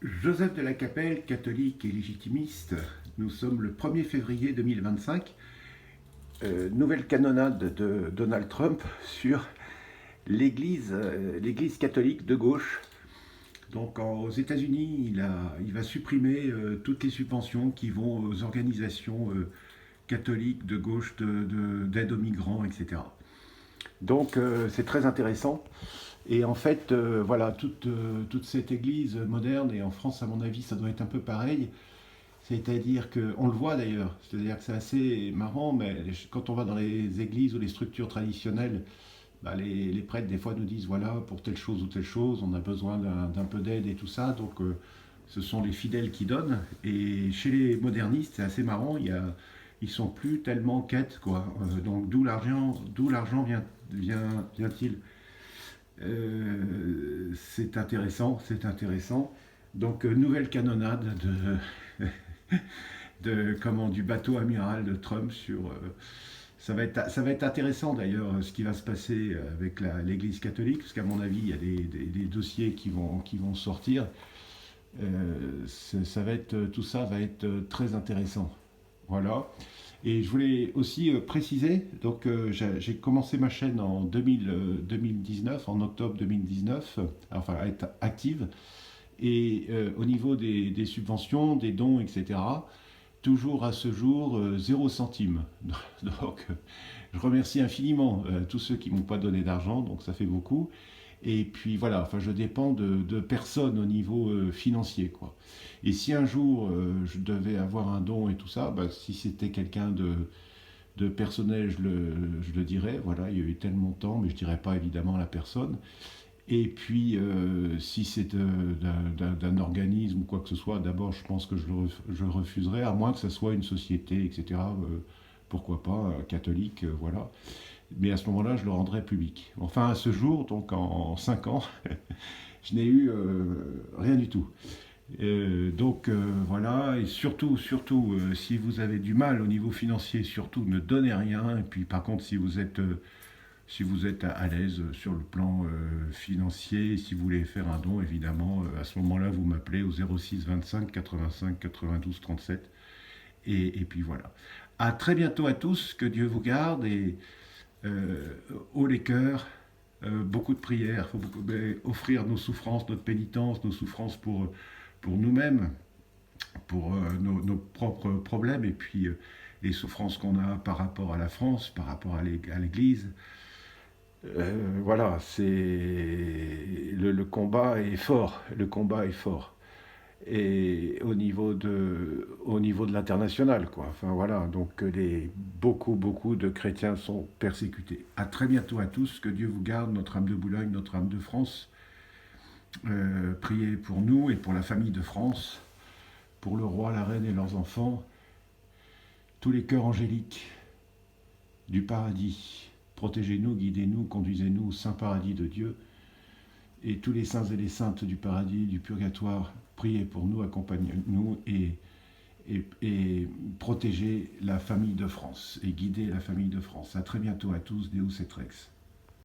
Joseph de la Capelle, catholique et légitimiste, nous sommes le 1er février 2025. Nouvelle canonnade de Donald Trump sur l'Église catholique de gauche. Donc aux États-Unis, il va supprimer toutes les subventions qui vont aux organisations catholiques de gauche d'aide aux migrants, etc. Donc c'est très intéressant. Et en fait, voilà, toute cette église moderne, et en France, à mon avis, ça doit être un peu pareil. C'est-à-dire qu'on le voit d'ailleurs, c'est-à-dire que c'est assez marrant, mais quand on va dans les églises ou les structures traditionnelles, bah, les prêtres des fois nous disent voilà, pour telle chose ou telle chose, on a besoin d'un peu d'aide et tout ça, donc ce sont les fidèles qui donnent. Et chez les modernistes, c'est assez marrant, ils sont plus tellement en quête, quoi. Donc d'où l'argent vient-il. C'est intéressant, c'est intéressant. Donc nouvelle canonnade du bateau amiral de Trump sur. Ça va être intéressant d'ailleurs ce qui va se passer avec l'Église catholique, parce qu'à mon avis il y a des dossiers qui vont sortir. Tout ça va être très intéressant. Voilà. Et je voulais aussi préciser, donc j'ai commencé ma chaîne en 2019, en octobre 2019, enfin à être active. Et au niveau des subventions, des dons, etc., toujours à ce jour 0 centime. Donc je remercie infiniment tous ceux qui ne m'ont pas donné d'argent, donc ça fait beaucoup. Et puis voilà, enfin, je dépends de personne au niveau financier, quoi. Et si un jour je devais avoir un don et tout ça, bah, si c'était quelqu'un de personnel, je le dirais. Voilà, il y a eu tel montant, mais je ne dirais pas évidemment à la personne. Et puis, si c'est d'un organisme ou quoi que ce soit, d'abord, je pense que je le refuserais, à moins que ce soit une société, etc. Pourquoi pas, catholique, voilà. Mais à ce moment-là, je le rendrai public. Enfin, à ce jour, donc en 5 ans, je n'ai eu rien du tout. Voilà, et surtout, si vous avez du mal au niveau financier, surtout ne donnez rien. Et puis par contre, si vous êtes à l'aise sur le plan financier, si vous voulez faire un don, évidemment, à ce moment-là, vous m'appelez au 06 25 85 92 37. Et puis voilà. À très bientôt à tous, que Dieu vous garde et haut les cœurs, beaucoup de prières, il faut offrir nos souffrances, notre pénitence, nos souffrances pour nous-mêmes, pour nos propres problèmes et puis les souffrances qu'on a par rapport à la France, par rapport à l'Église. Voilà, le combat est fort, le combat est fort. Et au niveau de l'international, quoi. Enfin voilà, donc beaucoup de chrétiens sont persécutés. À très bientôt à tous, que Dieu vous garde, notre âme de Boulogne, notre âme de France. Priez pour nous et pour la famille de France, pour le roi, la reine et leurs enfants, tous les cœurs angéliques du paradis. Protégez-nous, guidez-nous, conduisez-nous au saint paradis de Dieu. Et tous les saints et les saintes du paradis, du purgatoire, priez pour nous, accompagnez-nous et protégez la famille de France et guidez la famille de France. À très bientôt à tous, Deus et Rex.